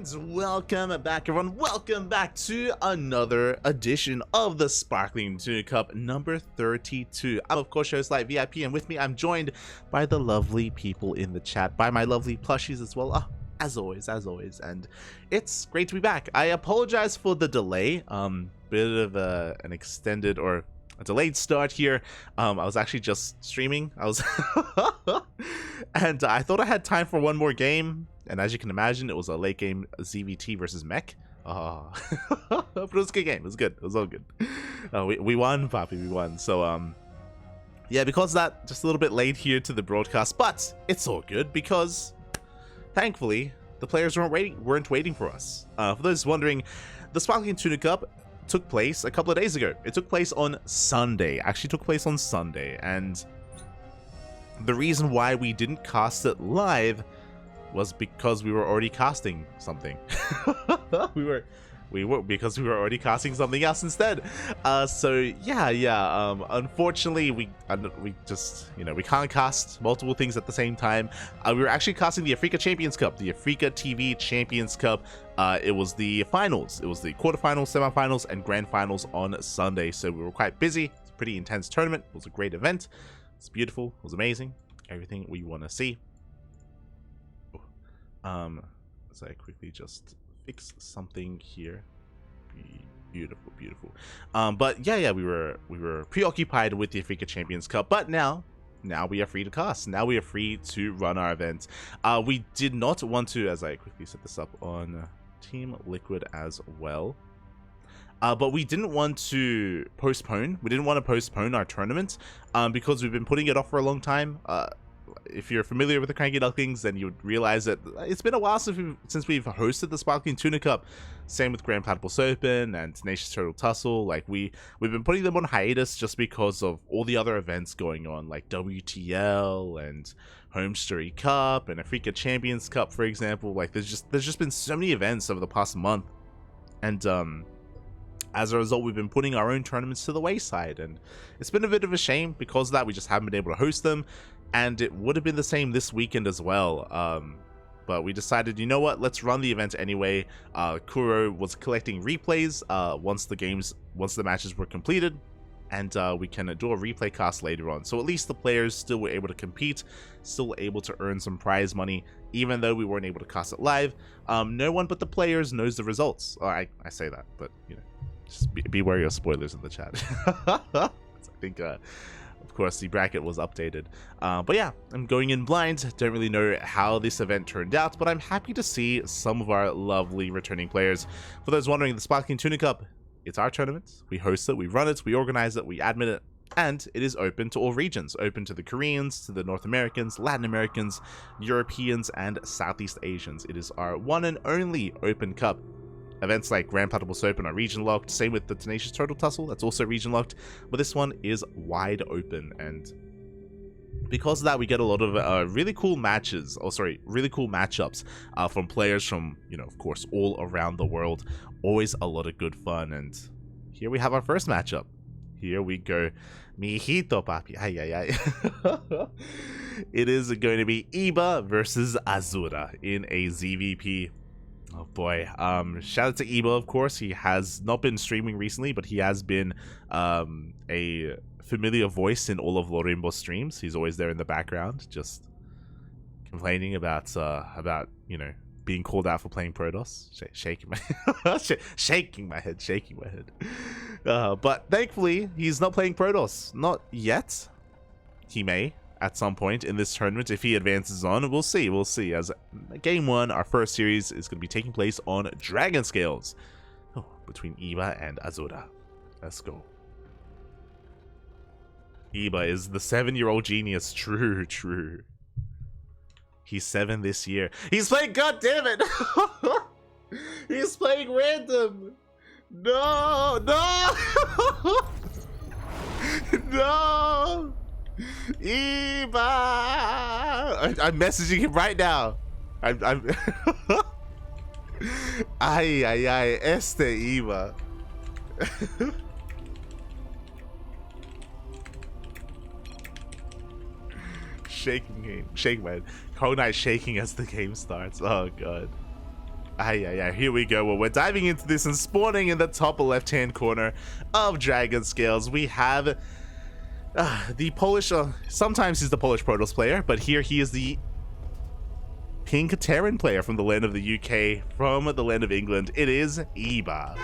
And welcome back, everyone. Welcome back to another edition of the Sparkling Tuna Cup number 32. I'm, of course, your host, VIP, and with me, I'm joined by the lovely people in the chat, by my lovely plushies as well. As always, and it's great to be back. I apologize for the delay. Bit of an extended or a delayed start here. I was actually just streaming. And I thought I had time for one more game. And as you can imagine, it was a late game ZVT versus Mech. But it was a good game. It was good. It was all good. We won, Papi. We won. So, yeah, because of that, just a little bit late here to the broadcast. But it's all good because, thankfully, the players weren't waiting for us. For those wondering, the Sparkling Tuna Cup took place a couple of days ago. It took place on Sunday. Actually took place on Sunday. And the reason why we didn't cast it live was because we were already casting something. Because we were already casting something else instead. So yeah. Unfortunately, we just, we can't cast multiple things at the same time. We were actually casting the Africa Champions Cup, the Africa TV Champions Cup. It was the finals. It was the quarterfinals, semifinals, and grand finals on Sunday. So we were quite busy. It's a pretty intense tournament. It was a great event. It's beautiful. It was amazing. Everything we want to see. So I quickly just fix something here. Beautiful. But yeah, we were preoccupied with the Africa Champions Cup, but now we are free to cast. Now we are free to run our event. We did not want to, as I quickly set this up on Team Liquid as well. But we didn't want to postpone. We didn't want to postpone our tournament because we've been putting it off for a long time. If you're familiar with the Cranky Ducklings, then you would realize that it's been a while since we've hosted the Sparkling Tuna Cup. Same with Grand Platypus Open and Tenacious Turtle Tussle. Like we've been putting them on hiatus just because of all the other events going on, like WTL and Home Story Cup and Africa Champions Cup, for example. Like there's just been so many events over the past month, and as a result, we've been putting our own tournaments to the wayside, and it's been a bit of a shame because of that. We just haven't been able to host them, and it would have been the same this weekend as well. But we decided, you know what, let's run the event anyway. Kuro was collecting replays once the matches were completed, and we can do a replay cast later on. So at least the players still were able to compete, still able to earn some prize money, even though we weren't able to cast it live. No one but the players knows the results. I say that, but just be wary of spoilers in the chat. I think, of course, the bracket was updated. But yeah, I'm going in blind. Don't really know how this event turned out, but I'm happy to see some of our lovely returning players. For those wondering, the Sparkling Tuna Cup, it's our tournament. We host it, we run it, we organize it, we admin it, and it is open to all regions. Open to the Koreans, to the North Americans, Latin Americans, Europeans, and Southeast Asians. It is our one and only open cup. Events like Grand Platypus Open are region locked. Same with the Tenacious Turtle Tussle, that's also region locked. But this one is wide open, and because of that, we get a lot of really cool matches. Really cool matchups from players from, of course, all around the world. Always a lot of good fun. And here we have our first matchup. Here we go, mijito papi. Ay. It is going to be Iba versus Azura in a ZVP. Oh boy, shout out to Ebo, of course. He has not been streaming recently, but he has been a familiar voice in all of Lorimbo's streams. He's always there in the background, just complaining about being called out for playing Protoss. Shaking my head. But thankfully, he's not playing Protoss. Not yet. He may at some point in this tournament if he advances on. We'll see. As game one, our first series is going to be taking place on Dragon Scales between Iba and Azura. Let's go. Iba is the 7-year-old genius. True. He's 7 this year. He's playing, god damn it. He's playing random. No. No. Iba! I'm messaging him right now. I'm ay, este Iba. Shaking my head. Konai shaking as the game starts. Oh god. Here we go. Well, we're diving into this and spawning in the top left-hand corner of Dragon Scales. We have the Polish, sometimes he's the Polish Protoss player, but here he is the pink Terran player from the land of the UK, from the land of England. It is Eba.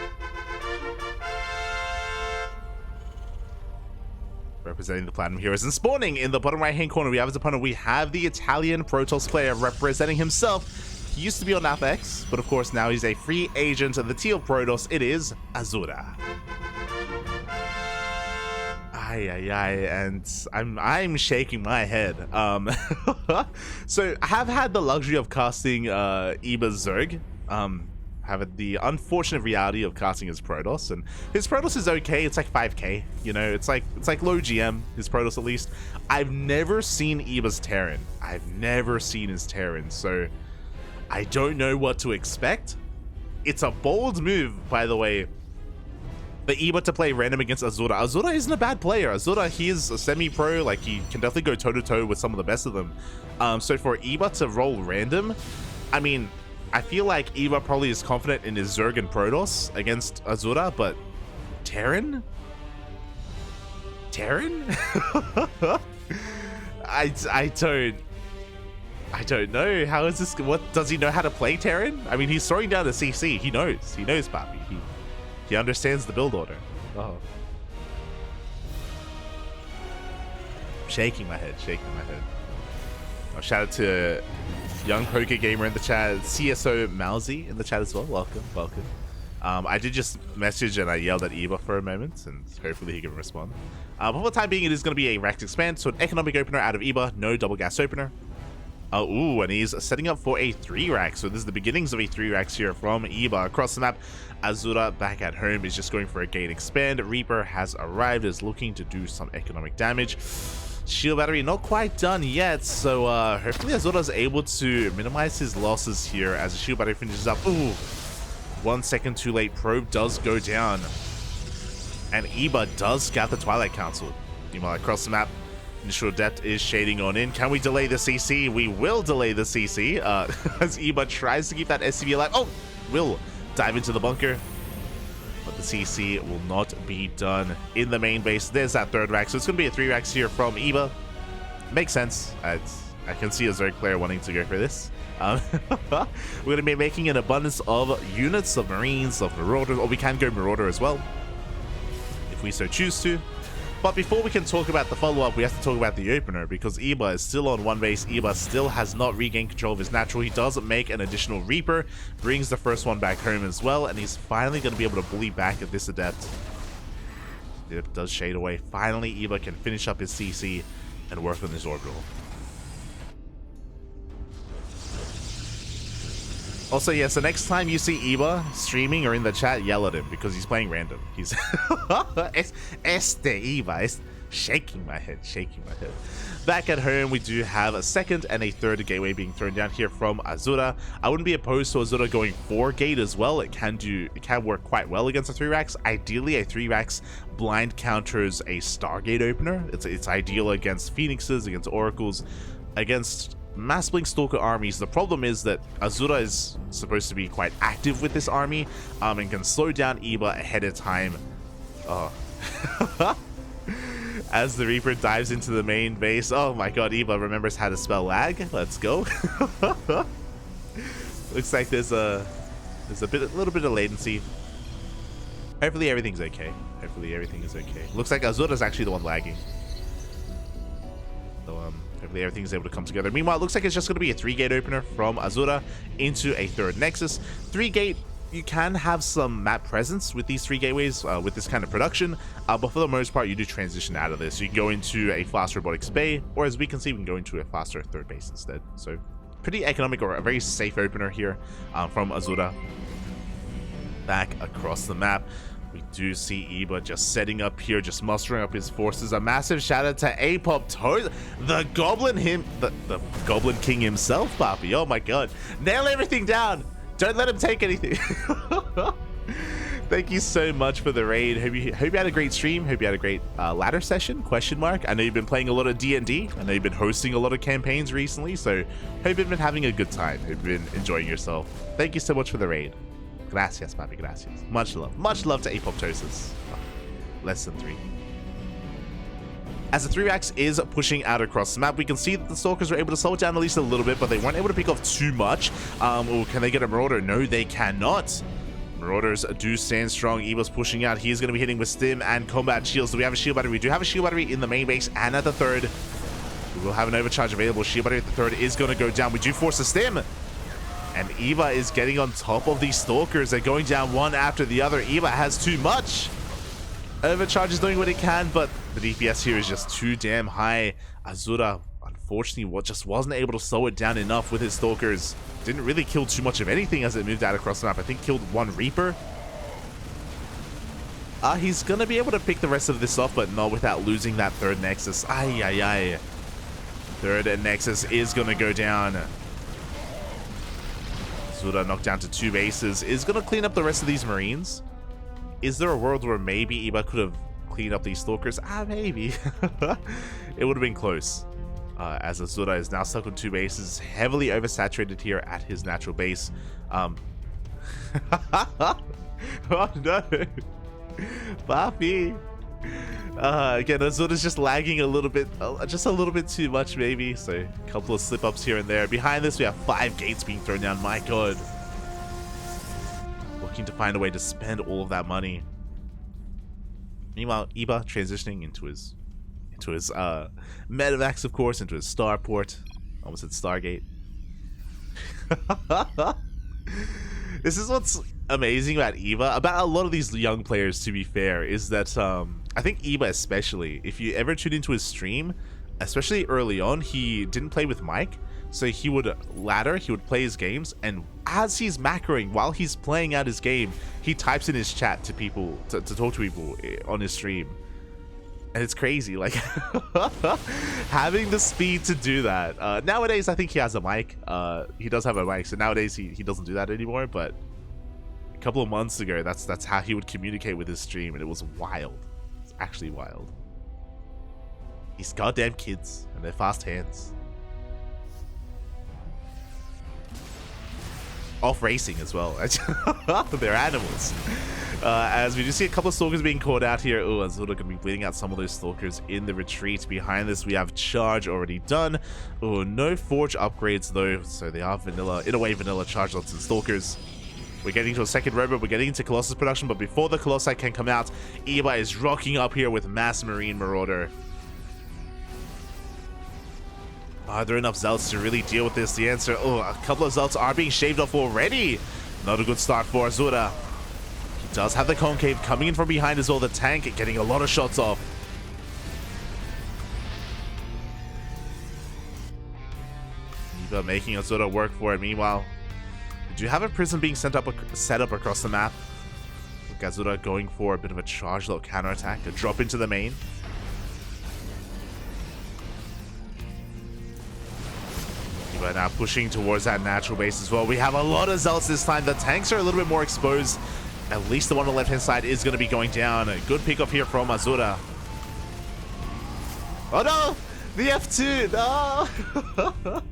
Representing the Platinum Heroes, and spawning in the bottom right-hand corner, we have his opponent. We have the Italian Protoss player representing himself. He used to be on Alpha X, but of course now he's a free agent of the Teal Protoss. It is Azura. And I'm shaking my head. So I have had the luxury of casting Eba's Zerg. Have the unfortunate reality of casting his Protoss, and his Protoss is okay. It's like 5k, you know, it's like low GM, his Protoss at least. I've never seen Eba's Terran. I've never seen his Terran, so I don't know what to expect. It's a bold move, by the way, for Eba to play random against Azura. Azura isn't a bad player. Azura, he is a semi-pro, like he can definitely go toe-to-toe with some of the best of them. So for Eba to roll random, I mean, I feel like Eba probably is confident in his Zerg and Protoss against Azura, but Terran? I don't know. How is this? What does he know how to play Terran? I mean, he's throwing down the CC. He knows, Papi. He understands the build order. Oh, shaking my head. Oh, shout out to Young Poker Gamer in the chat, CSO Mousy in the chat as well. Welcome. I did just message and I yelled at Eba for a moment, and hopefully he can respond. But for the time being, it is going to be a racked expand, so an economic opener out of Eba, no double gas opener. Ooh, and he's setting up for a 3-rack, so this is the beginnings of a 3-racks here from Eba. Across the map, Azura back at home is just going for a gate expand. Reaper has arrived, is looking to do some economic damage. Shield battery not quite done yet, so hopefully Azura is able to minimize his losses here as the shield battery finishes up. Ooh, 1 second too late. Probe does go down, and Eba does scout the Twilight Council. Meanwhile, across the map, initial depth is shading on in. Can we delay the CC? We will delay the CC as Eba tries to keep that SCV alive. Oh, will dive into the bunker, but the CC will not be done in the main base. There's that 3rd rack, so it's going to be a 3-racks here from Eba. Makes sense. I can see a Zerg player wanting to go for this. We're going to be making an abundance of units, of Marines, of Marauders, or we can go Marauder as well, if we so choose to. But before we can talk about the follow-up, we have to talk about the opener, because Eba is still on 1 base. Eba still has not regained control of his natural. He does make an additional Reaper, brings the first one back home as well, and he's finally going to be able to bully back at this Adept. It does shade away. Finally, Eba can finish up his CC and work on his orbital. Also, yes, the next time you see Eba streaming or in the chat, yell at him, because he's playing random. He's Eba. Shaking my head. Back at home, we do have a 2nd and a 3rd gateway being thrown down here from Azura. I wouldn't be opposed to Azura going 4 gate as well. It can work quite well against a 3-racks. Ideally, a 3-racks blind counters a Stargate opener. It's ideal against Phoenixes, against Oracles, against Mass Blink Stalker armies. The problem is that Azura is supposed to be quite active with this army, and can slow down Eba ahead of time. Oh. As the Reaper dives into the main base. Oh my god, Eba remembers how to spell lag. Let's go. Looks like there's a little bit of latency. Hopefully everything's okay. Looks like Azura's actually the one lagging. So hopefully everything is able to come together. Meanwhile, it looks like it's just going to be a 3-gate opener from Azura into a 3rd Nexus. 3-gate, you can have some map presence with these 3 gateways with this kind of production, but for the most part, you do transition out of this. You can go into a fast robotics bay, or as we can see, we can go into a faster 3rd base instead. So pretty economic, or a very safe opener here from Azura. Back across the map, we do see Eba just setting up here, just mustering up his forces. A massive shout out to Apop Toad, the Goblin the Goblin King himself, Papi. Oh my god. Nail everything down. Don't let him take anything. Thank you so much for the raid. Hope you had a great stream. Hope you had a great ladder session, question mark. I know you've been playing a lot of D&D. I know you've been hosting a lot of campaigns recently, so hope you've been having a good time. Hope you've been enjoying yourself. Thank you so much for the raid. Gracias, papi, gracias. Much love. Much love to Apoptosis. Less than 3. As the 3-axe is pushing out across the map, we can see that the Stalkers were able to slow it down at least a little bit, but they weren't able to pick off too much. Or can they get a Marauder? No, they cannot. Marauders do stand strong. Eva's pushing out. He's going to be hitting with Stim and Combat Shields. Do we have a Shield Battery? We do have a Shield Battery in the main base and at the third. We will have an Overcharge available. Shield Battery at the third is going to go down. We do force a Stim. And Eva is getting on top of these Stalkers. They're going down one after the other. Eva has too much. Overcharge is doing what it can, but the DPS here is just too damn high. Azura, unfortunately, just wasn't able to slow it down enough with his Stalkers. Didn't really kill too much of anything as it moved out across the map. I think killed one Reaper. He's going to be able to pick the rest of this off, but not without losing that third Nexus. Ay, ay, ay. Third Nexus is going to go down. Azura knocked down to 2 bases. Is going to clean up the rest of these Marines. Is there a world where maybe Eva could have cleaned up these Stalkers? Maybe. It would have been close. As Azura is now stuck on 2 bases, heavily oversaturated here at his natural base. Oh no. Papi. Again, Azura's just lagging a little bit, just a little bit too much maybe. So a couple of slip-ups here and there. Behind this, we have 5 gates being thrown down. My god. Looking to find a way to spend all of that money. Meanwhile, Eba transitioning into his medevacs, of course, into his starport. Almost at Stargate. This is what's amazing about Eva, about a lot of these young players, to be fair, is that I think Eva especially, if you ever tune into his stream, especially early on, he didn't play with mic. So he would ladder, he would play his games, and as he's macroing, while he's playing out his game, he types in his chat to people, to talk to people on his stream. And it's crazy, like, having the speed to do that. Nowadays, I think he has a mic. He does have a mic, so nowadays he doesn't do that anymore, but a couple of months ago, that's how he would communicate with his stream, and it was wild. It's actually wild. These goddamn kids and their fast hands. Off racing as well. They're animals. As we do see a couple of Stalkers being caught out here. Oh, Azura going to be bleeding out some of those Stalkers in the retreat. Behind this, we have Charge already done. Oh, no Forge upgrades though, so they are vanilla, in a way, vanilla Charge lots and Stalkers. We're getting to a second robot. We're getting into Colossus production, but before the Colossi can come out, Eva is rocking up here with Mass Marine Marauder. Are there enough Zealots to really deal with this? The answer, a couple of Zealots are being shaved off already. Not a good start for Azura. He does have the Concave coming in from behind as well. The tank getting a lot of shots off. Eva making Azura work for it. Meanwhile, do you have a Prism being set up across the map? Azura going for a bit of a charge lock counterattack, a drop into the main. But now pushing towards that natural base as well. We have a lot of Zealots this time. The tanks are a little bit more exposed. At least the one on the left-hand side is going to be going down. A good pick-up here from Azura. Oh no! The F2! No!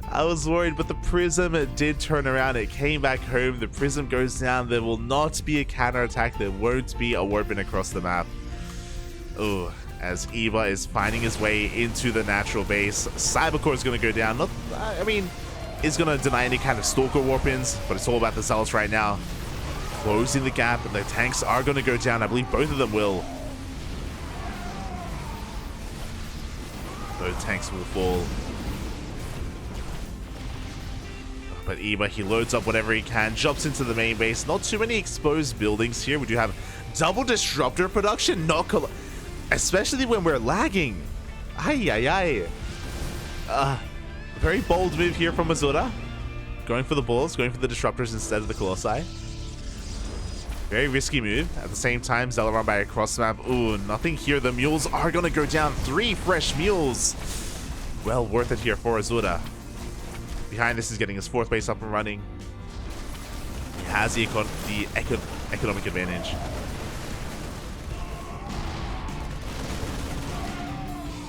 I was worried, but the Prism did turn around. It came back home. The Prism goes down. There will not be a counterattack. There won't be a warping across the map. Oh. As Eva is finding his way into the natural base. Cybercore is going to go down. Is going to deny any kind of Stalker warp-ins, but it's all about the Zealots right now. Closing the gap, and the tanks are going to go down. I believe both of them will. Both tanks will fall. But Eva, he loads up whatever he can, jumps into the main base. Not too many exposed buildings here. We do have double Disruptor production, especially when we're lagging. Ay, ay, ay. Very bold move here from Azura. Going for the balls, going for the Disruptors instead of the Colossi. Very risky move. At the same time, Zelaron by across the map. Ooh, nothing here. The mules are going to go down. 3 fresh mules. Well worth it here for Azura. Behind this is getting his 4th base up and running. He has the economic advantage.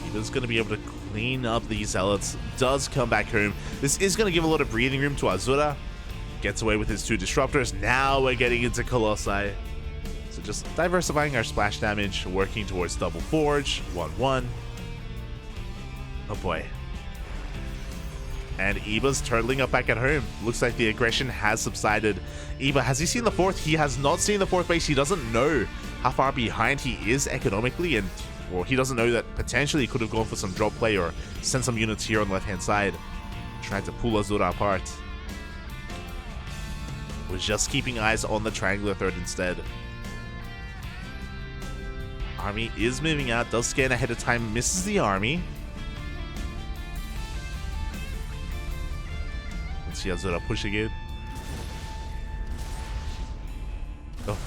Eva's going to be able to clean up these zealots. Does come back home. This is going to give a lot of breathing room to Azura. Gets away with his 2 disruptors. Now we're getting into Colossi. So just diversifying our splash damage, working towards double forge. 1-1. Oh boy. And Eva's turtling up back at home. Looks like the aggression has subsided. Eva, has he seen the 4th? He has not seen the 4th base. He doesn't know how far behind he is economically, and well, he doesn't know that potentially he could have gone for some drop play or sent some units here on the left-hand side. Trying to pull Azura apart. Was just keeping eyes on the triangular third instead. Army is moving out, does scan ahead of time, misses the army. Let's see Azura pushing it. Oh.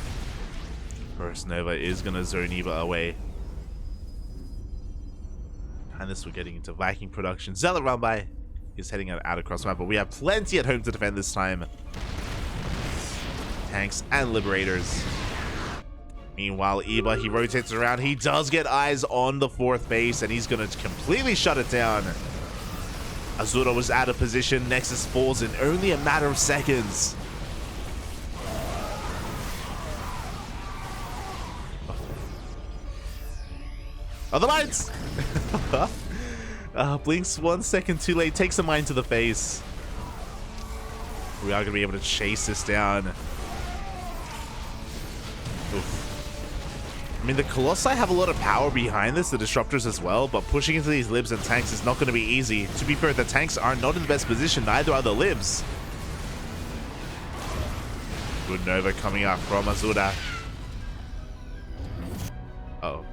First Nova is going to zone Eva away. And this we're getting into Viking production. Zealot run by is heading out across the map, but we have plenty at home to defend this time. Tanks and Liberators. Meanwhile, Eva, he rotates around. He does get eyes on the 4th base, and he's going to completely shut it down. Azura was out of position. Nexus falls in only a matter of seconds. Oh, the mines! Blinks 1 second too late. Takes a mine to the face. We are going to be able to chase this down. Oof. I mean, the Colossi have a lot of power behind this, the Disruptors as well, but pushing into these Libs and tanks is not going to be easy. To be fair, the tanks are not in the best position, neither are the Libs. Good Nova coming out from Azura. Uh-oh.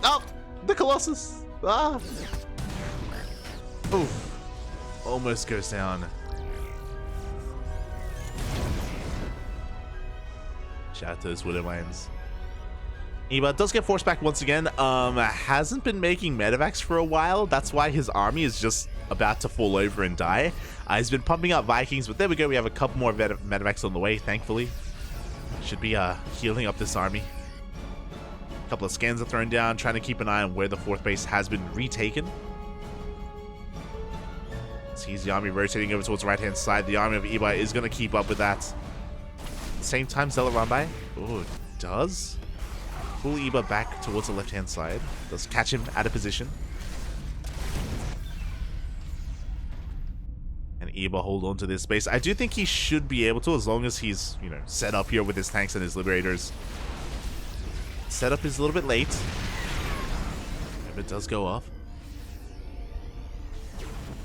Oh! The Colossus! Ah! Oof. Almost goes down. Shout out to those Widow Mines. Eva does get forced back once again. Hasn't been making medevacs for a while. That's why his army is just about to fall over and die. He's been pumping up Vikings, but there we go. We have a couple more medevacs on the way, thankfully. Should be healing up this army. A couple of scans are thrown down, trying to keep an eye on where the 4th base has been retaken. Sees the army rotating over towards the right-hand side. The army of Eva is going to keep up with that. At the same time, Zealot run by. Oh, does pull Eva back towards the left-hand side. Does catch him out of position. And Eva hold on to this space. I do think he should be able to, as long as he's, you know, set up here with his tanks and his Liberators. Setup is a little bit late. If it does go off.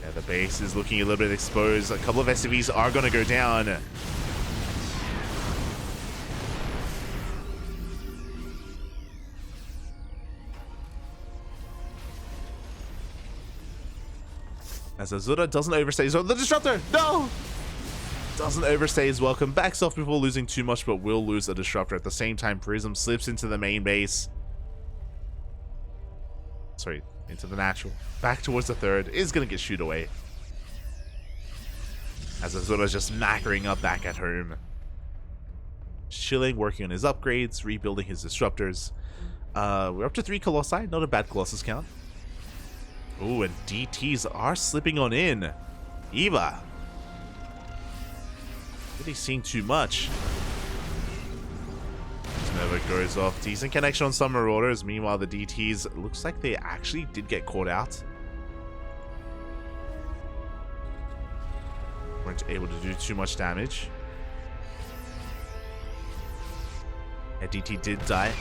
Yeah, the base is looking a little bit exposed. A couple of SCVs are going to go down. As Azura doesn't overstay his welcome. The Disruptor! No! Doesn't overstay his welcome. Backs off before losing too much, but will lose the Disruptor. At the same time, Prism slips into the main base. Sorry, into the natural. Back towards the 3rd. Is going to get shoot away. As Azura's just macking up back at home. Chilling, working on his upgrades, rebuilding his Disruptors. We're up to 3 Colossi. Not a bad Colossus count. Ooh, and DTs are slipping on in. Eva. Really seeing too much. Nova goes off. Decent connection on some Marauders. Meanwhile, the DTs, looks like they actually did get caught out. Weren't able to do too much damage. Yeah, DT did die.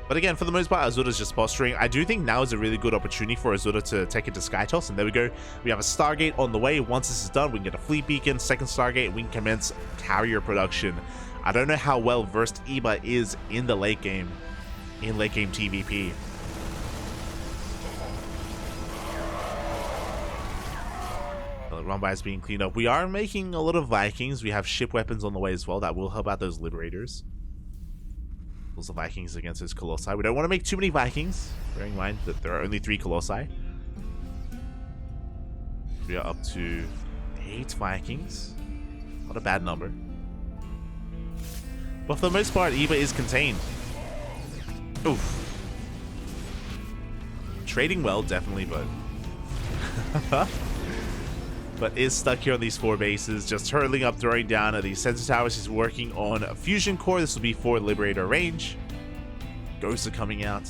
But again, for the most part, Azura's just posturing. I do think now is a really good opportunity for Azura to take it to Sky Toss. And there we go. We have a Stargate on the way. Once this is done, we can get a Fleet Beacon, second Stargate, we can commence carrier production. I don't know how well versed Eva is in the late game, TVP. Run-by is being cleaned up. We are making a lot of Vikings. We have ship weapons on the way as well. That will help out those Liberators. The Vikings against his Colossi. We don't want to make too many Vikings, bearing in mind that there are only 3 Colossi. We are up to 8 Vikings. Not a bad number. But for the most part, Eva is contained. Oof. Trading well, definitely, but... but is stuck here on these 4 bases, just hurtling up, throwing down at these sensor towers. He's working on a fusion core. This will be for Liberator range. Ghosts are coming out.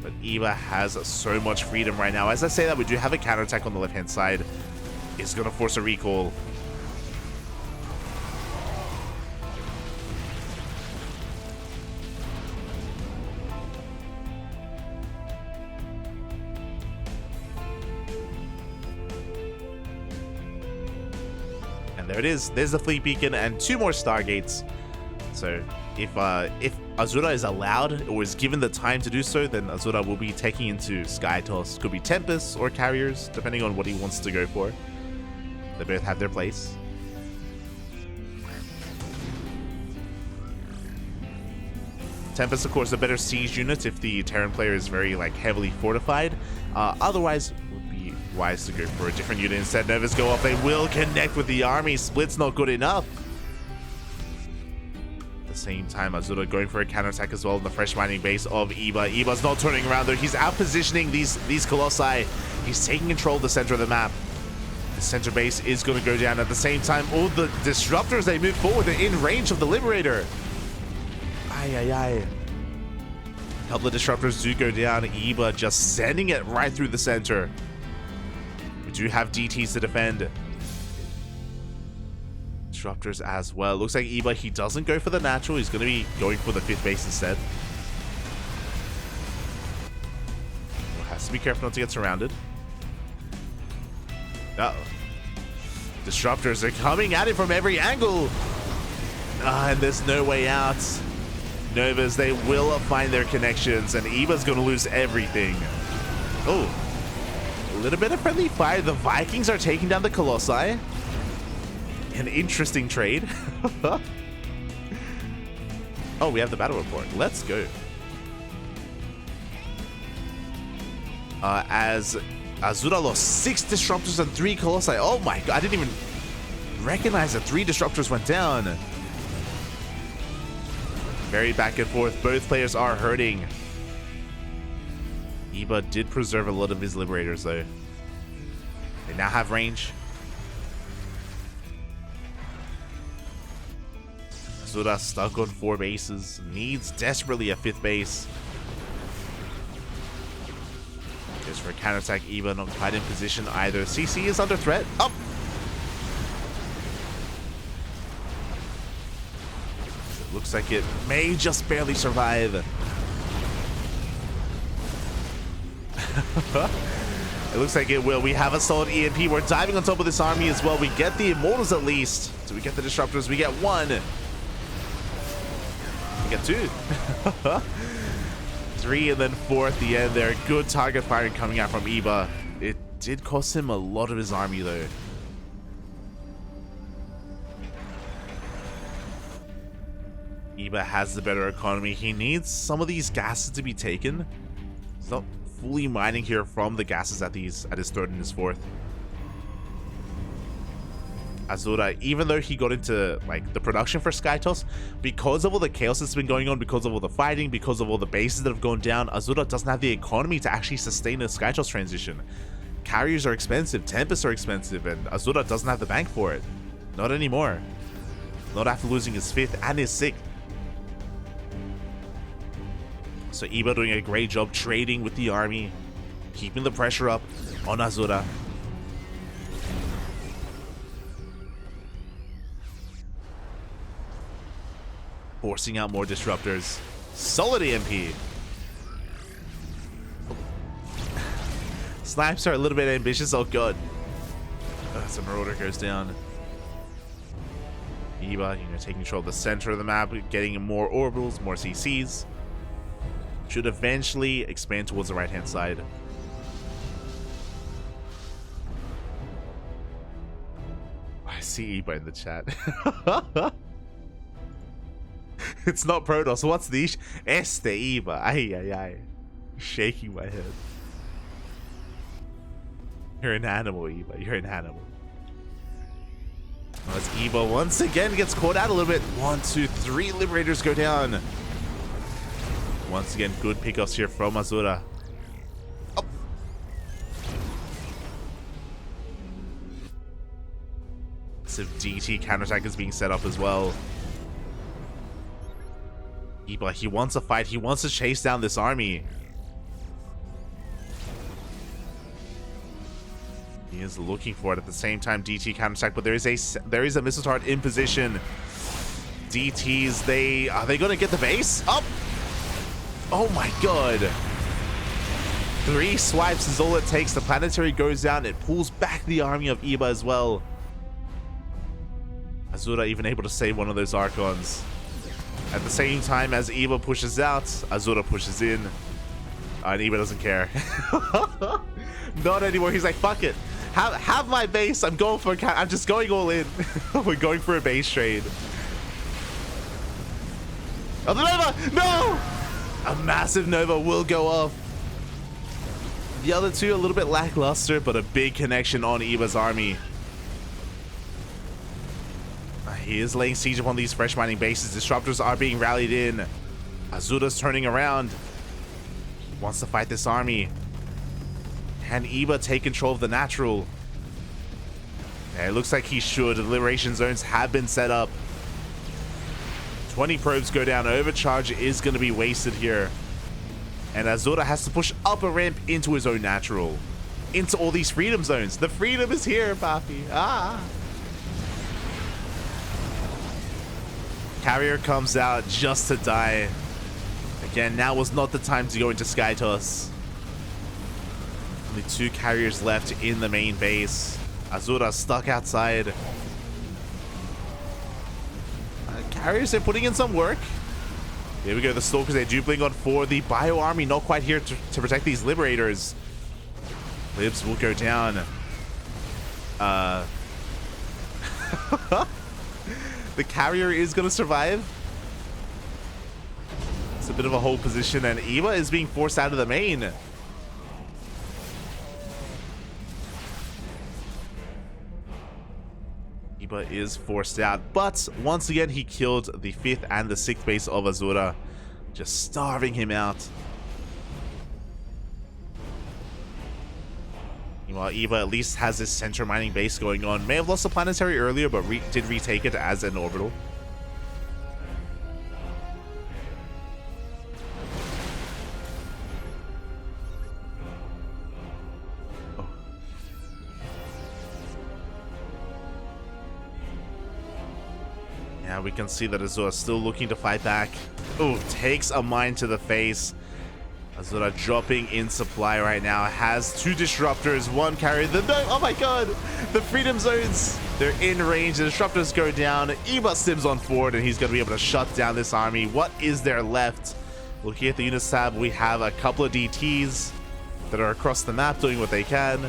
But Eva has so much freedom right now. As I say that, we do have a counterattack on the left-hand side. It's going to force a recall. There it is. There's the fleet beacon and 2 more stargates. So if Azura is allowed or is given the time to do so, then Azura will be taking into Sky Toss. Could be Tempest or Carriers, depending on what he wants to go for. They both have their place. Tempest, of course, a better siege unit if the Terran player is very heavily fortified. Otherwise, wise to go for a different unit instead. Novas go off. They will connect with the army. Split's not good enough. At the same time, Azura going for a counterattack as well in the fresh mining base of Eva. Eva's not turning around though. He's out positioning these Colossi. He's taking control of the center of the map. The center base is going to go down. At the same time, all the disruptors, they move forward. They're in range of the Liberator. A couple of disruptors do go down. Eva just sending it right through the center. We do have DTs to defend. Disruptors as well. Looks like Eva, he doesn't go for the natural. He's going to be going for the 5th base instead. Has to be careful not to get surrounded. Uh-oh. Disruptors are coming at it from every angle. And there's no way out. Novas, they will find their connections, and Eva's going to lose everything. Oh. A little bit of friendly fire. The Vikings are taking down the Colossi. An interesting trade. Oh, we have the battle report. Let's go. As Azura lost 6 disruptors and 3 Colossi. Oh my god, I didn't even recognize that 3 disruptors went down. Very back and forth. Both players are hurting. Eva did preserve a lot of his Liberators though. They now have range. Azura stuck on 4 bases. Needs desperately a 5th base. Goes for a counterattack. Eva not quite in position either. CC is under threat. Up! It looks like it may just barely survive. It looks like it will. We have a solid EMP. We're diving on top of this army as well. We get the Immortals at least. So we get the Disruptors. We get 1. We get 2. 3 and then 4 at the end there. Good target firing coming out from Eva. It did cost him a lot of his army though. Eva has the better economy. He needs some of these gases to be taken. He's not fully mining here from the gases at his 3rd and his 4th. Azura, even though he got into the production for Skytoss, because of all the chaos that's been going on, because of all the fighting, because of all the bases that have gone down, Azura doesn't have the economy to actually sustain a Skytoss transition. Carriers are expensive, Tempests are expensive, and Azura doesn't have the bank for it. Not anymore. Not after losing his 5th and his 6th. So Eva doing a great job trading with the army, keeping the pressure up on Azura. Forcing out more disruptors. Solid EMP. Snipes are a little bit ambitious. Oh god. So Marauder goes down. Eva, taking control of the center of the map, getting more orbitals, more CCs. Should eventually expand towards the right-hand side. I see Eva in the chat. It's not Protoss. What's the issue? Este Eva. Ay. Shaking my head. You're an animal, Eva. You're an animal. As Eva once again gets caught out a little bit. 1, 2, 3 Liberators go down. Once again, good pickups here from Azura. Oh. So DT counterattack is being set up as well. Eva, he wants a fight. He wants to chase down this army. He is looking for it. At the same time, DT counterattack, but there is a missile turret in position. DTs, are they going to get the base? Up. Oh my god. 3 swipes is all it takes. The planetary goes down. It pulls back the army of Eba as well. Azura even able to save one of those Archons. At the same time as Eba pushes out, Azura pushes in. And Eba doesn't care. Not anymore. He's like, fuck it. Have my base. I'm just going all in. We're going for a base trade. Oh, the Nova! No! A massive Nova will go off. The other two a little bit lackluster, but a big connection on Eba's army. He is laying siege upon these fresh mining bases. Disruptors are being rallied in. Azura's turning around. He wants to fight this army. Can Eba take control of the natural? Yeah, it looks like he should. The liberation zones have been set up. 20 probes go down. Overcharge is going to be wasted here. And Azura has to push up a ramp into his own natural. Into all these freedom zones. The freedom is here, Papi. Ah. Carrier comes out just to die. Again, now was not the time to go into Sky Toss. Only 2 carriers left in the main base. Azura stuck outside. Carriers are putting in some work. Here we go. The Stalkers, they're dupling on 4. The Bio Army not quite here to protect these Liberators. Libs will go down. The carrier is going to survive. It's a bit of a hold position, and Eva is being forced out of the main. Eva is forced out, but once again, he killed the 5th and the 6th base of Azura, just starving him out. Meanwhile, Eva at least has this center mining base going on. May have lost the planetary earlier, but did retake it as an orbital. Oh. Yeah, we can see that Azura still looking to fight back. Oh, takes a mine to the face. Azura dropping in supply right now. Has 2 disruptors, 1 carrier. Oh my god! The freedom zones, they're in range. The disruptors go down. Eba sims on forward, and he's going to be able to shut down this army. What is there left? Looking at the units tab, we have a couple of DTs that are across the map doing what they can.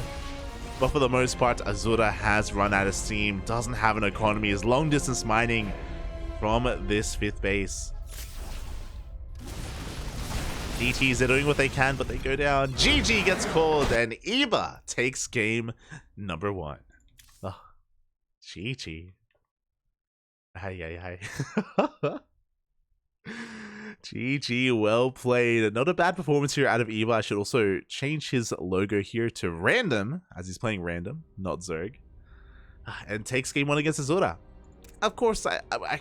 But for the most part, Azura has run out of steam. Doesn't have an economy. Is long distance mining from this 5th base. DTs, they're doing what they can, but they go down. GG gets called, and Eba takes game number 1. Oh, GG. Hi. GG, well played. Not a bad performance here out of Eba. I should also change his logo here to random, as he's playing random, not Zerg. And takes game 1 against Azura. Of course,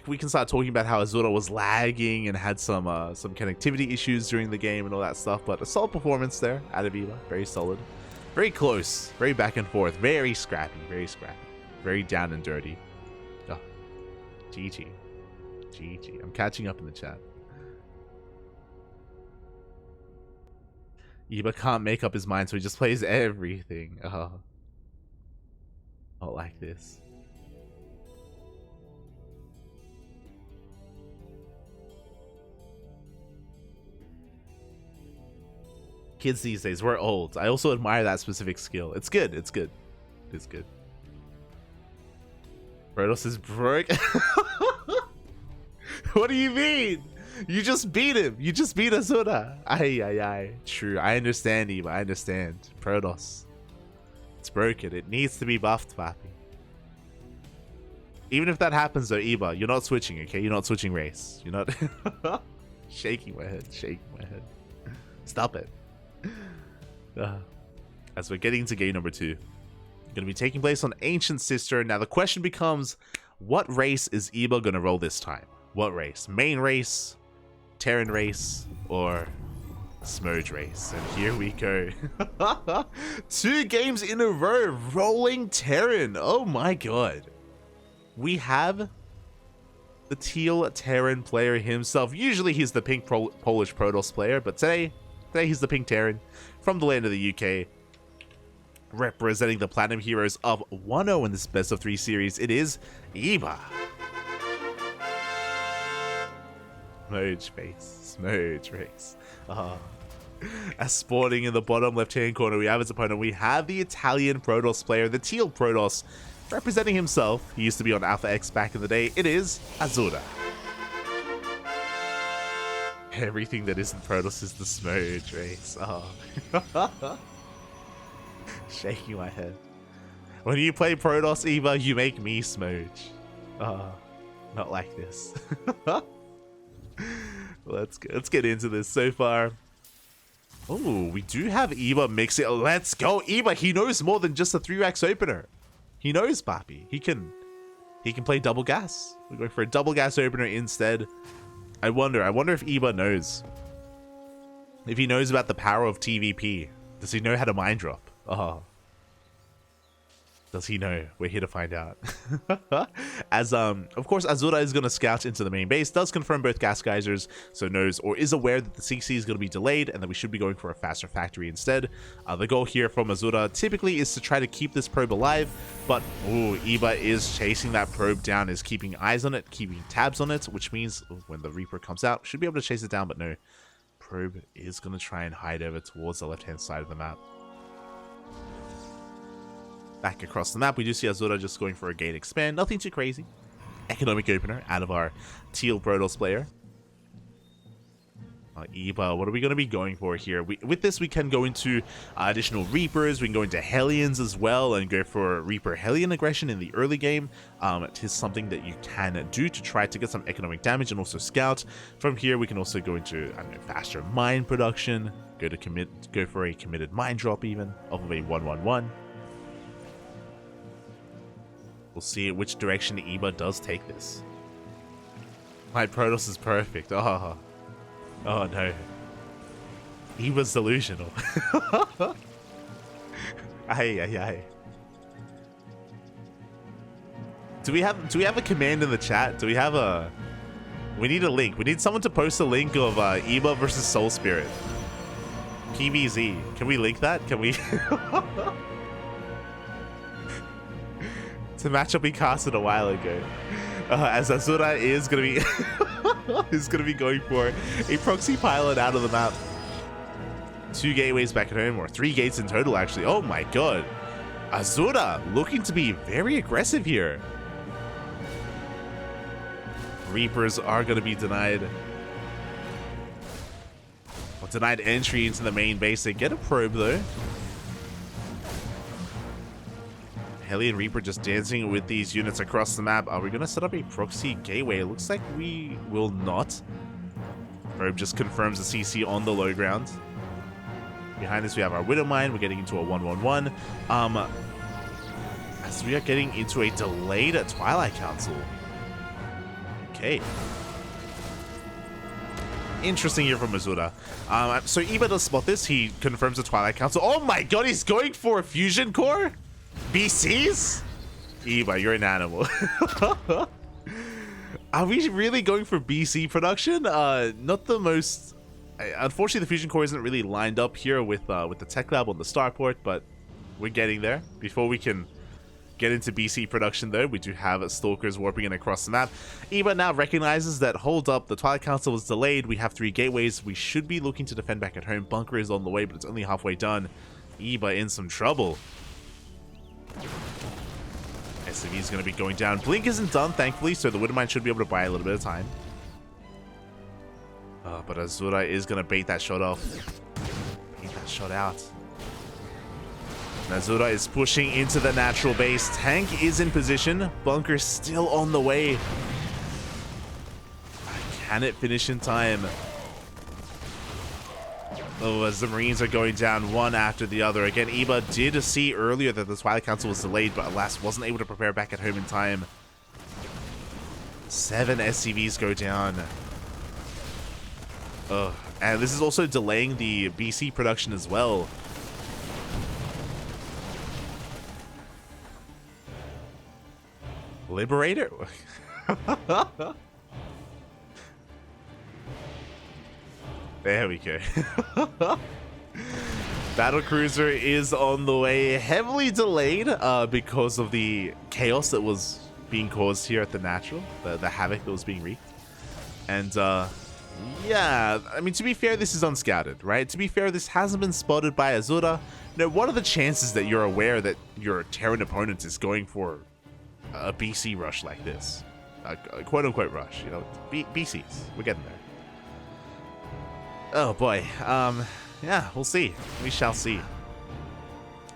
we can start talking about how Azura was lagging and had some connectivity issues during the game and all that stuff, but a solid performance there out of Eba. Very solid. Very close. Very back and forth. Very scrappy. Very scrappy. Very down and dirty. Oh, GG. GG. I'm catching up in the chat. Eba can't make up his mind, so he just plays everything. Oh. Not like this. Kids these days, we're old. I also admire that specific skill. It's good. It's good. It's good. Protoss is broke. What do you mean? You just beat him. You just beat Azura. Aye. True. I understand, Eva. I understand. Protoss. It's broken. It needs to be buffed, Papi. Even if that happens though, Eba, you're not switching, okay? You're not switching race. You're not shaking my head, shaking my head. Stop it. As we're getting into game number 2. Going to be taking place on Ancient Sister. Now the question becomes, what race is Eba going to roll this time? What race? Main race, Terran race, or Smurge race? And here we go. 2 games in a row, rolling Terran. Oh my god. We have the teal Terran player himself. Usually he's the pink Polish Protoss player, but today he's the pink Terran from the land of the UK. Representing the Platinum Heroes of 1-0 in this best of 3 series, it is Eba. Smurge face, Smurge race. As sporting in the bottom left-hand corner, we have his opponent. We have the Italian Protoss player, the teal Protoss, representing himself. He used to be on Alpha X back in the day. It is Azura. Everything that isn't Protoss is the Smurge race. Shaking my head. When you play Protoss, Eba, you make me smooch. Not like this. Let's get into this so far. Oh, we do have Eba mixing. Let's go, Eba. He knows more than just a 3-racks opener. He knows, Papi. He can play double gas. We're going for a double gas opener instead. I wonder if Eba knows. If he knows about the power of TVP. Does he know how to mind drop? Does he know? We're here to find out. As of course, Azura is going to scout into the main base, does confirm both gas geysers, so knows or is aware that the CC is going to be delayed and that we should be going for a faster factory instead. The goal here from Azura typically is to try to keep this probe alive, but Eba is chasing that probe down, is keeping eyes on it, keeping tabs on it, which means when the Reaper comes out, should be able to chase it down, but no. Probe is going to try and hide over towards the left-hand side of the map. Back across the map, we do see Azura just going for a gate expand. Nothing too crazy. Economic opener out of our teal Protoss player. Eba, what are we going to be going for here? With this, we can go into additional Reapers. We can go into Hellions as well and go for Reaper Hellion aggression in the early game. It is something that you can do to try to get some economic damage and also scout. From here, we can also go into faster mine production. Go for a committed mine drop even off of a 1-1-1. We'll see which direction Eba does take this. My Protoss is perfect. Oh no. Eba's delusional. Aye. Do we have a command in the chat? We need a link. We need someone to post a link of Eba versus Soul Spirit. PBZ. Can we link that? Can we? It's a matchup we casted a while ago. As Azura is gonna be going for a proxy pilot out of the map. 2 gateways back at home, or 3 gates in total actually. Oh my god. Azura looking to be very aggressive here. Reapers are gonna be denied. Well, denied entry into the main base. They get a probe though. Hellion Reaper just dancing with these units across the map. Are we going to set up a proxy gateway? It looks like we will not. Probe just confirms the CC on the low ground. Behind this, we have our Widow Mine. We're getting into a 1-1-1. As we are getting into a delayed Twilight Council. Okay. Interesting here from Azura. So Eba does spot this. He confirms the Twilight Council. Oh my god, he's going for a fusion core? BCs? Eba, you're an animal. Are we really going for BC production? Not the most... Unfortunately, the fusion core isn't really lined up here with the tech lab on the starport, but we're getting there. Before we can get into BC production, though, we do have Stalkers warping in across the map. Eba now recognizes that, hold up, the Twilight Council was delayed. We have 3 gateways. We should be looking to defend back at home. Bunker is on the way, but it's only halfway done. Eba in some trouble. SCV is going to be going down. Blink isn't done, thankfully, so the Widowmine should be able to buy a little bit of time. But Azura is going to bait that shot off. Bait that shot out. Azura is pushing into the natural base. Tank is in position. Bunker still on the way. Can it finish in time? Oh, as the Marines are going down one after the other. Again, Iba did see earlier that the Twilight Council was delayed, but alas, wasn't able to prepare back at home in time. 7 SCVs go down. Ugh. And this is also delaying the BC production as well. Liberator? There we go. Battlecruiser is on the way, heavily delayed because of the chaos that was being caused here at the natural, the havoc that was being wreaked. And yeah, I mean, to be fair, this is unscouted, right? To be fair, this hasn't been spotted by Azura. Now, what are the chances that you're aware that your Terran opponent is going for a BC rush like this? A quote-unquote rush, you know, BCs. We're getting there. Oh boy, yeah, we'll see. We shall see.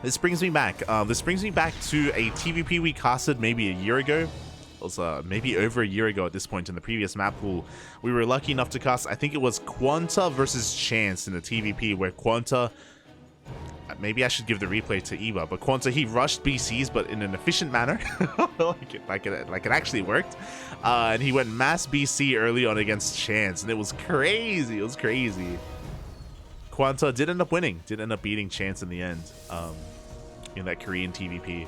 This brings me back. This brings me back to a TVP we casted maybe a year ago. It was maybe over a year ago at this point in the previous map pool. We were lucky enough to cast, I think it was Quanta versus Chance in the TVP, where Quanta, maybe I should give the replay to Eva, but Quanta, he rushed BCs, but in an efficient manner, like it actually worked. And he went mass BC early on against Chance, and it was crazy. It was crazy. Quanta did end up winning, did end up beating Chance in the end, in that Korean TVP.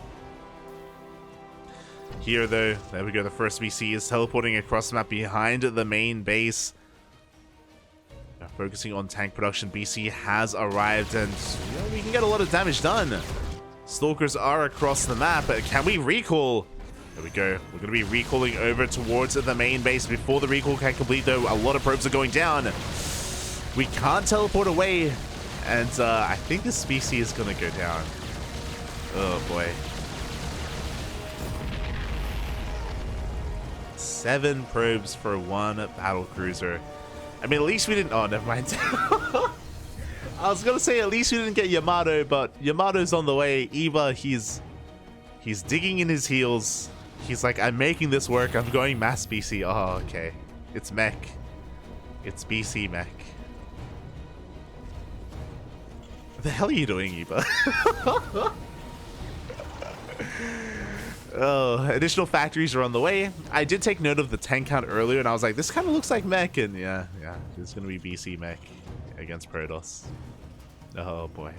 Here, though, there we go. The first BC is teleporting across the map behind the main base. Focusing on tank production, BC has arrived, and you know, we can get a lot of damage done. Stalkers are across the map. Can we recall? There we go. We're going to be recalling over towards the main base. Before the recall can complete, though, a lot of probes are going down. We can't teleport away, and I think this BC is going to go down. Oh, boy. 7 probes for 1 battlecruiser. I mean, at least we didn't... Oh, never mind. I was going to say at least we didn't get Yamato, but Yamato's on the way. Eva, he's digging in his heels. He's like, I'm making this work. I'm going mass BC. Oh, okay. It's mech. It's BC mech. What the hell are you doing, Eva? Oh, additional factories are on the way. I did take note of the tank count earlier, and I was like, this kind of looks like mech, and yeah, it's going to be BC mech against Protoss. Oh, boy.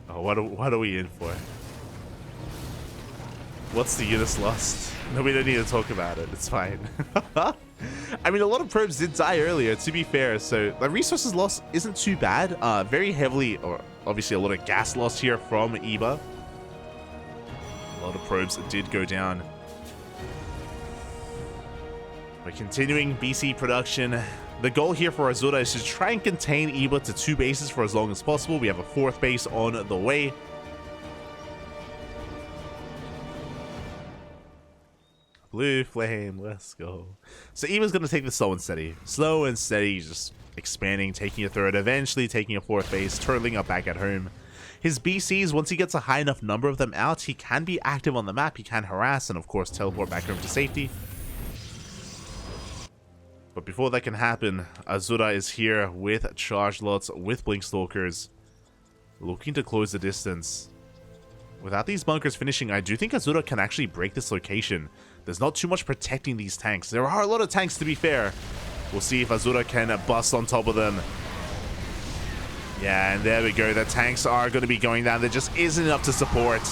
Oh, what are we in for? What's the units lost? No, we don't need to talk about it. It's fine. I mean, a lot of probes did die earlier, to be fair, so the resources loss isn't too bad. Very heavily, or obviously a lot of gas loss here from Eba. A lot of probes did go down. We're continuing BC production. The goal here for Azura is to try and contain Eba to 2 bases for as long as possible. We have a 4th base on the way. Blue flame, let's go. So Eva's going to take this slow and steady. Slow and steady, just expanding, taking a 3rd, eventually taking a 4th base, turtling up back at home. His BCs, once he gets a high enough number of them out, he can be active on the map, he can harass, and of course teleport back home to safety. But before that can happen, Azura is here with charge lots, with blink stalkers, looking to close the distance. Without these bunkers finishing, I do think Azura can actually break this location. There's not too much protecting these tanks. There are a lot of tanks, to be fair. We'll see if Azura can bust on top of them. Yeah, and there we go. The tanks are going to be going down. There just isn't enough to support.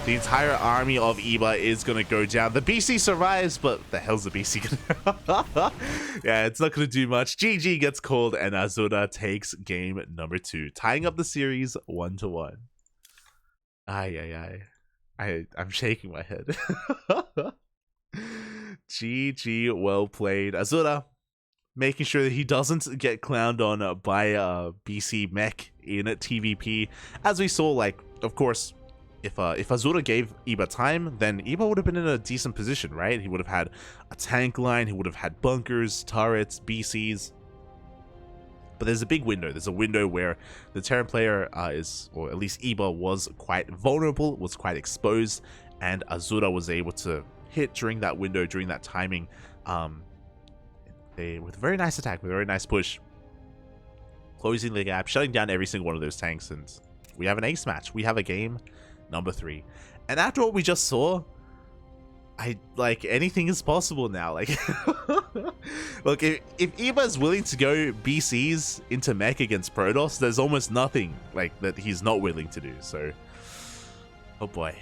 The entire army of Eba is going to go down. The BC survives, but the hell's the BC gonna... Yeah, it's not going to do much. GG gets called, and Azura takes game number 2, tying up the series 1-1. I'm shaking my head. GG, well played. Azura making sure that he doesn't get clowned on by BC mech in TVP. As we saw, like, of course, if Azura gave Eba time, then Eba would have been in a decent position, right? He would have had a tank line, he would have had bunkers, turrets, BCs. But there's a big window. There's a window where the Terran player is, or at least Eva was quite vulnerable, was quite exposed, and Azura was able to hit during that window, during that timing, with a very nice attack, with a very nice push, closing the gap, shutting down every single one of those tanks, and we have an ace match. We have a game number 3. And after what we just saw, anything is possible now. Like, look, if Eva is willing to go BCs into mech against Protoss, there's almost nothing like that he's not willing to do. So, oh boy,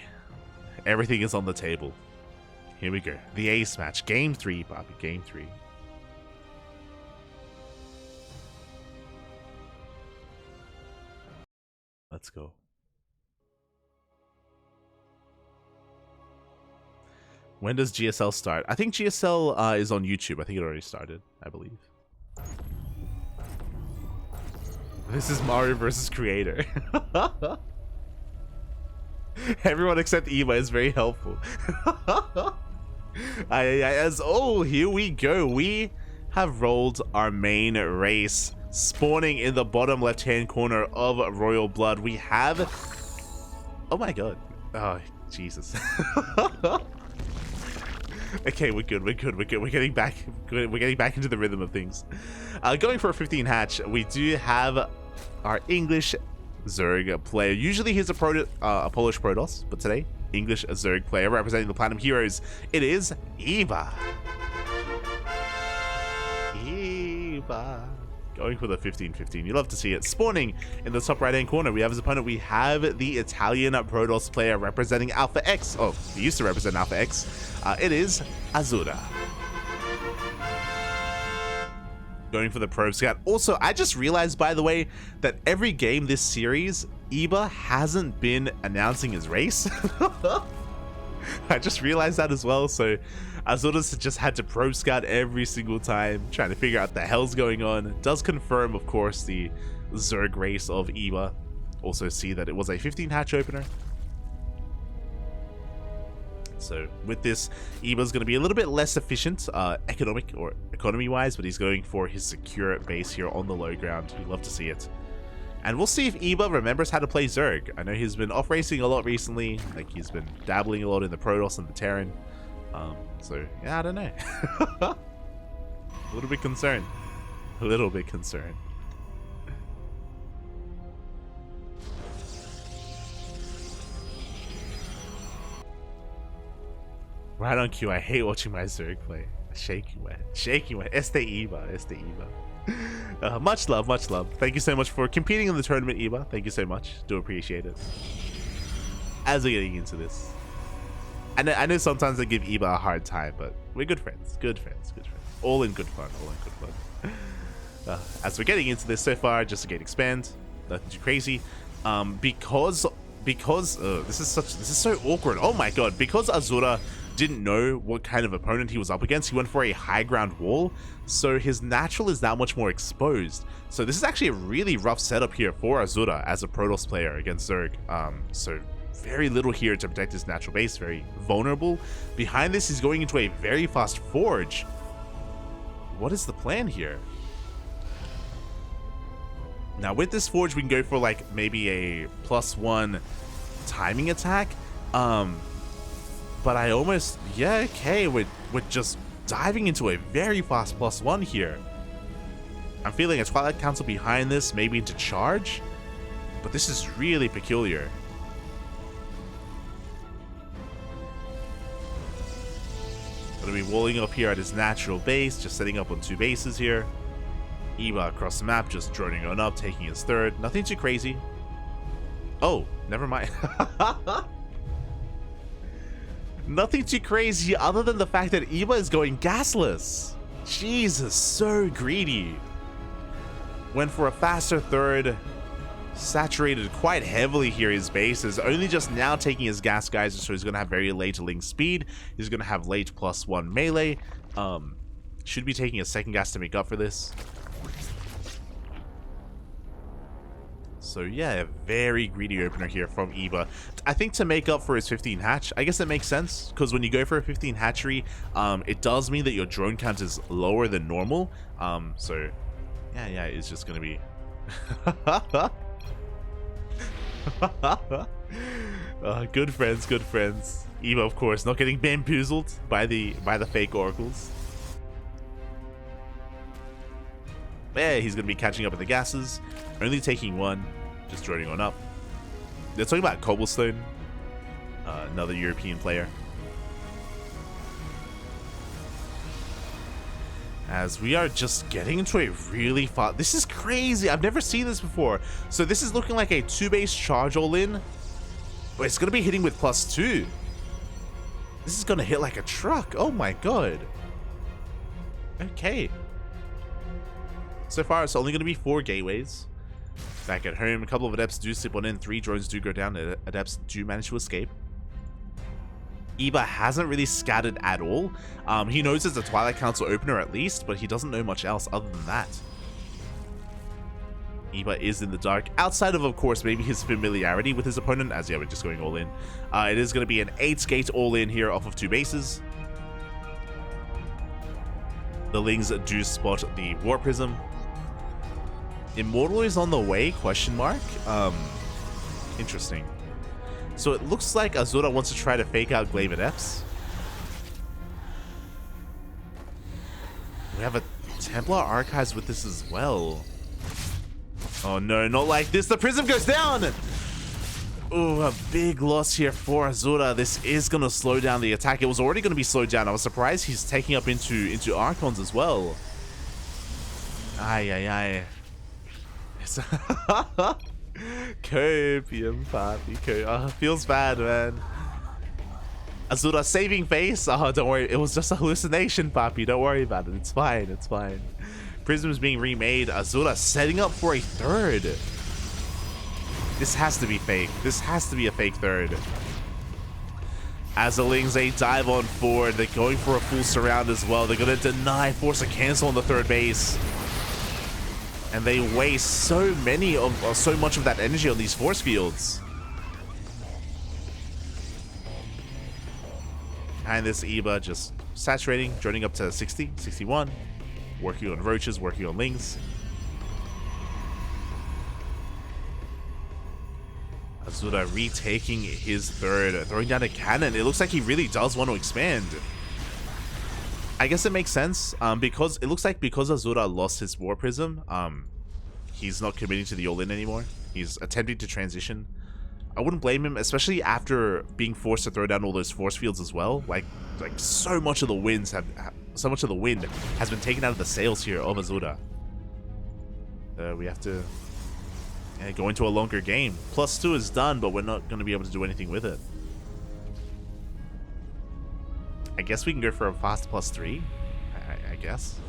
everything is on the table. Here we go. The ace match, game 3, Bobby, game 3. Let's go. When does GSL start? I think GSL is on YouTube. I think it already started, I believe. This is Mario versus Creator. Everyone except Eva is very helpful. Oh, here we go. We have rolled our main race. Spawning in the bottom left-hand corner of Royal Blood, we have... Oh my god. Oh, Jesus. Okay, we're good. We're getting back into the rhythm of things. Going for a 15 hatch, we do have our English Zerg player. Usually he's a Polish Protoss, but today, English Zerg player representing the Platinum Heroes. It is Eva. Eva. Going for the 15-15. You love to see it. Spawning in the top right-hand corner, we have his opponent. We have the Italian Protoss player representing Alpha X. Oh, he used to represent Alpha X. It is Azura. Going for the Probe Scout. Also, I just realized, by the way, that every game this series, Eva hasn't been announcing his race. I just realized that as well. So Azura's just had to Probe Scout every single time, trying to figure out the hell's going on. Does confirm, of course, the Zerg race of Eva. Also see that it was a 15 hatch opener. So with this, Eva's going to be a little bit less efficient economy-wise, but he's going for his secure base here on the low ground. We love to see it. And we'll see if Eva remembers how to play Zerg. I know he's been off-racing a lot recently. Like, he's been dabbling a lot in the Protoss and the Terran. So, yeah, I don't know. A little bit concerned. A little bit concerned. Right on cue. I hate watching my Zerg play. Shaking my head. Shaking my head. Este Eva. Este Eva. Much love, much love. Thank you so much for competing in the tournament, Eva. Thank you so much. Do appreciate it. As we're getting into this, I know sometimes I give Eva a hard time, but we're good friends. Good friends. Good friends. All in good fun. All in good fun. As we're getting into this so far, just to get expand. Nothing too crazy. Because this is so awkward. Oh my god. Because Azura didn't know what kind of opponent he was up against, he went for a high ground wall, so his natural is that much more exposed. So this is actually a really rough setup here for Azura as a Protoss player against Zerg. So very little here to protect his natural base, very vulnerable. Behind this, he's going into a very fast forge. What is the plan here? Now with this forge, we can go for like maybe a +1 timing attack. But I almost, yeah, okay, we're just diving into a very fast +1 here. I'm feeling a Twilight Council behind this, maybe into charge, but this is really peculiar. Gonna be walling up here at his natural base, just setting up on 2 bases here. Eva across the map, just droning on up, taking his 3rd. Nothing too crazy. Oh, never mind. Nothing too crazy other than the fact that Eva is going gasless. Jesus, so greedy. Went for a faster 3rd. Saturated quite heavily here his bases. Only just now taking his gas geyser, so he's going to have very late link speed. He's going to have late +1 melee. Should be taking a 2nd gas to make up for this. So yeah, a very greedy opener here from Eva. I think to make up for his 15 hatch, I guess it makes sense, because when you go for a 15 hatchery, it does mean that your drone count is lower than normal. So Yeah, it's just gonna be good friends, good friends. Eva, of course, not getting bamboozled by the fake oracles. Yeah, he's gonna be catching up with the gases, only taking one, just droning on up. They're talking about Cobblestone, another European player. As we are just getting into a really fast... This is crazy. I've never seen this before. So this is looking like a 2-base charge all-in. But it's going to be hitting with +2. This is going to hit like a truck. Oh my god. Okay. So far, it's only going to be 4 gateways. Back at home, a couple of adepts do slip on in. 3 drones do go down. Adepts do manage to escape. Eba hasn't really scattered at all. He knows it's a Twilight Council opener at least, but he doesn't know much else other than that. Eba is in the dark, outside of course, maybe his familiarity with his opponent, as yeah, we're just going all in. It is going to be an 8-gate all-in here off of 2 bases. The Lings do spot the War Prism. Immortal is on the way, question mark. Interesting. So it looks like Azura wants to try to fake out Glaive Adepts. We have a Templar Archives with this as well. Oh no, not like this. The Prism goes down! Ooh, a big loss here for Azura. This is going to slow down the attack. It was already going to be slowed down. I was surprised he's taking up into Archons as well. Ay. Copium, papi, feels bad, man. Azura saving face. Oh, don't worry. It was just a hallucination, papi. Don't worry about it. It's fine. It's fine. Prism's being remade. Azura setting up for a 3rd. This has to be fake. This has to be a fake 3rd. As the Lings, they dive on forward. They're going for a full surround as well. They're going to deny, force a cancel on the 3rd base. And they waste so much of that energy on these force fields. Behind this, Eba just saturating, droning up to 60, 61. Working on roaches, working on Lings. Azura retaking his 3rd, throwing down a cannon. It looks like he really does want to expand. I guess it makes sense, because it looks like because Azura lost his War Prism, he's not committing to the all-in anymore. He's attempting to transition. I wouldn't blame him, especially after being forced to throw down all those force fields as well. Like so much of the wind has been taken out of the sails here of Azura. We have to go into a longer game. +2 is done, but we're not going to be able to do anything with it. I guess we can go for a fast +3. I guess.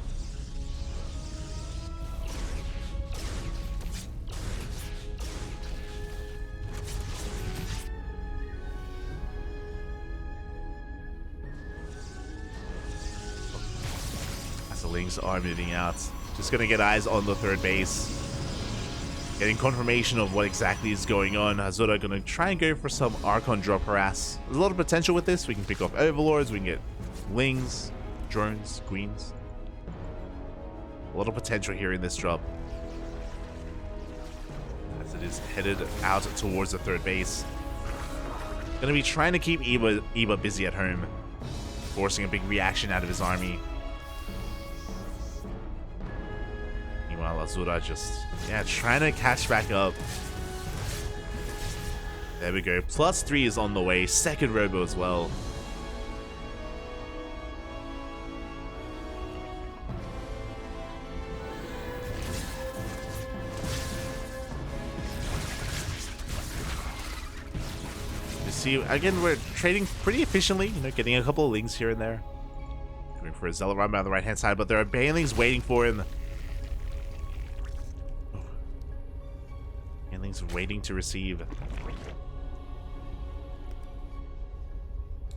As the Lings are moving out, just gonna get eyes on the 3rd base. Getting confirmation of what exactly is going on. Azura gonna try and go for some Archon drop harass. There's a lot of potential with this. We can pick off Overlords, we can get Lings, drones, queens. A lot of potential here in this drop. As it is headed out towards the 3rd base. Gonna be trying to keep Eba busy at home. Forcing a big reaction out of his army. Meanwhile, Azura just, trying to catch back up. There we go. +3 is on the way. 2nd robo as well. You see, again, we're trading pretty efficiently, getting a couple of Lings here and there. Going for a Zealot run on the right-hand side, but there are Banelings waiting for him. Banelings waiting to receive.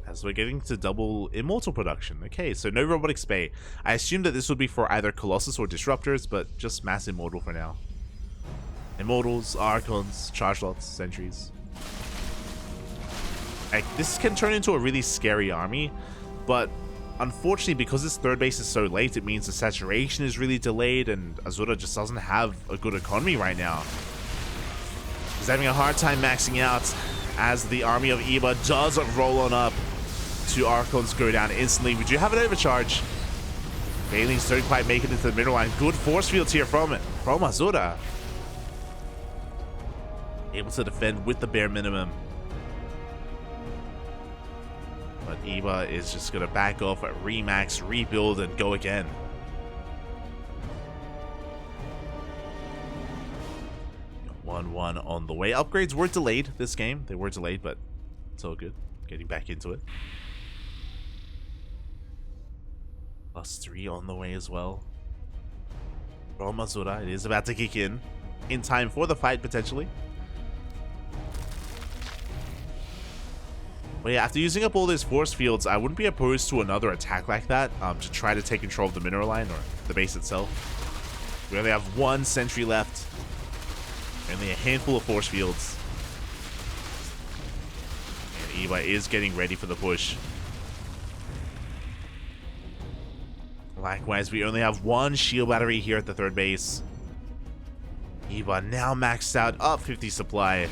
As we're getting to double Immortal production. Okay, so no Robotic Spay. I assumed that this would be for either Colossus or Disruptors, but just Mass Immortal for now. Immortals, Archons, Charge Lots, Sentries. Like, this can turn into a really scary army, but unfortunately, because this third base is so late, it means the saturation is really delayed, and Azura just doesn't have a good economy right now. He's having a hard time maxing out as the army of Iba does roll on up. 2 Archons go down instantly. We do have an overcharge. Banelings don't quite make it into the middle line. Good force fields here from Azura. Able to defend with the bare minimum. But Iba is just going to back off, remax, rebuild, and go again. Got 1-1 on the way. Upgrades were delayed this game. They were delayed, but it's all good. Getting back into it. +3 on the way as well. From Azura, it is about to kick in time for the fight, potentially. But yeah, after using up all those force fields, I wouldn't be opposed to another attack like that to try to take control of the mineral line or the base itself. We only have 1 sentry left. Only a handful of force fields. And Iba is getting ready for the push. Likewise, we only have 1 shield battery here at the third base. Iba now maxed out, up 50 supply.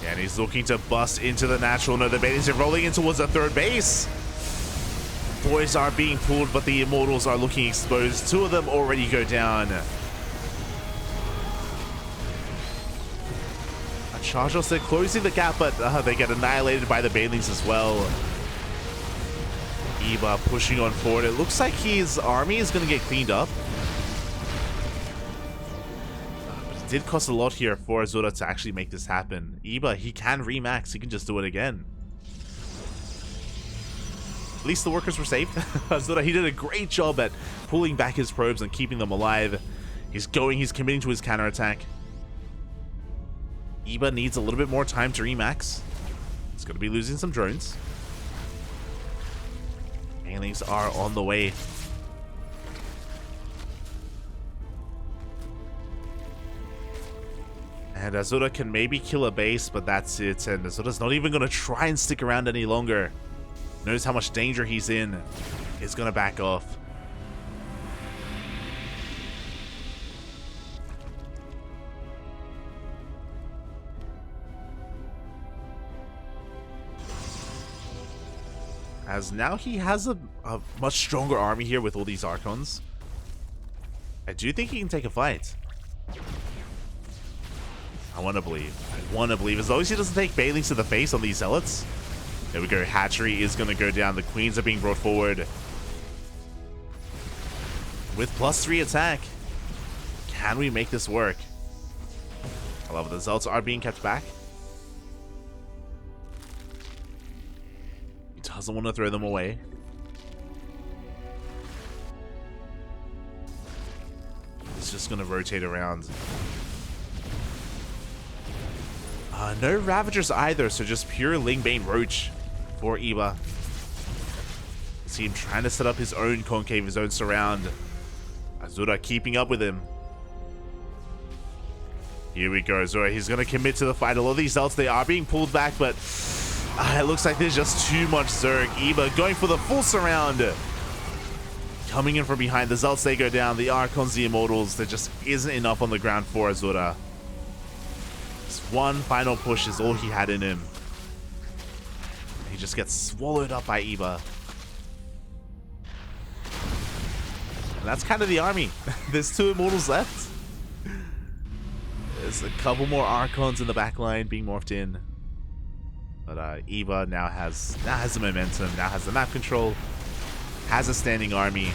And he's looking to bust into the natural. No, the Banelings are rolling in towards the third base. Boys are being pulled, but the Immortals are looking exposed. 2 of them already go down. A charge also closing the gap, but they get annihilated by the Banelings as well. Iba pushing on forward. It looks like his army is going to get cleaned up. It did cost a lot here for Azura to actually make this happen. Iba, he can remax. He can just do it again. At least the workers were safe. Azura, he did a great job at pulling back his probes and keeping them alive. He's committing to his counterattack. Iba needs a little bit more time to remax. He's going to be losing some drones. Banelings are on the way. And Azura can maybe kill a base, but that's it. And Azura's not even going to try and stick around any longer. Knows how much danger he's in. He's going to back off. As now he has a much stronger army here with all these Archons. I do think he can take a fight. I want to believe. I want to believe. As long as he doesn't take Banelings to the face on these Zealots. There we go. Hatchery is going to go down. The Queens are being brought forward. With +3 attack. Can we make this work? I love it. The Zealots are being kept back. He doesn't want to throw them away. He's just going to rotate around. No Ravagers either, so just pure Lingbane Roach for Iba. See him trying to set up his own concave, his own surround. Azura keeping up with him. Here we go, Azura. He's going to commit to the fight. A lot of these Zealots, they are being pulled back, but it looks like there's just too much Zerg. Iba going for the full surround. Coming in from behind. The Zealots, they go down. The Archons, the Immortals, there just isn't enough on the ground for Azura. One final push is all he had in him. He just gets swallowed up by Iba. And that's kind of the army. There's 2 Immortals left. There's a couple more Archons in the back line being morphed in. But Iba now has the momentum, now has the map control, has a standing army,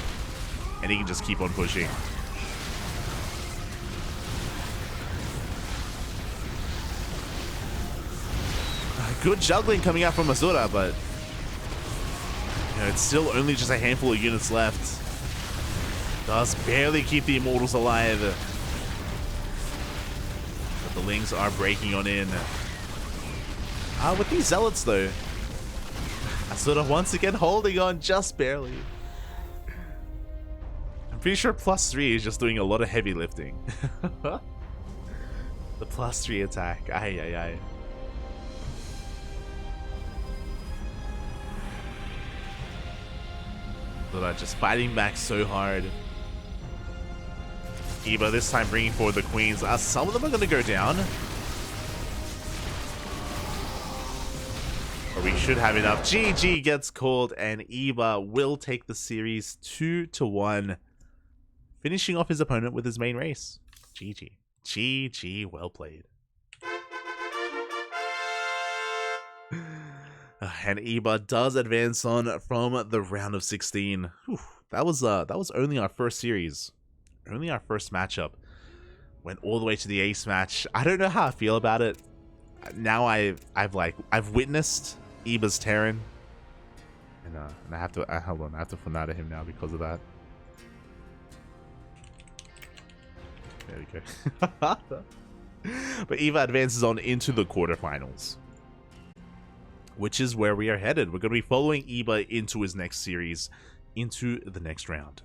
and he can just keep on pushing. Good juggling coming out from Azura, but it's still only just a handful of units left. Does barely keep the Immortals alive. But the Lings are breaking on in. With these Zealots though, Azura once again holding on just barely. I'm pretty sure +3 is just doing a lot of heavy lifting. The +3 attack. Aye, aye, aye. Loda just fighting back so hard. Eva this time bringing forward the queens. Some of them are going to go down. But we should have enough. GG gets called, and Eva will take the series 2-1. Finishing off his opponent with his main race. GG. GG, well played. And Eva does advance on from the round of 16. Whew, that was only our first series. Only our first matchup. Went all the way to the ace match. I don't know how I feel about it. Now I've witnessed Eva's Terran. And I have to hold on, I have to fun out of him now because of that. There we go. But Eva advances on into the quarterfinals, which is where we are headed. We're going to be following Eva into his next series, into the next round.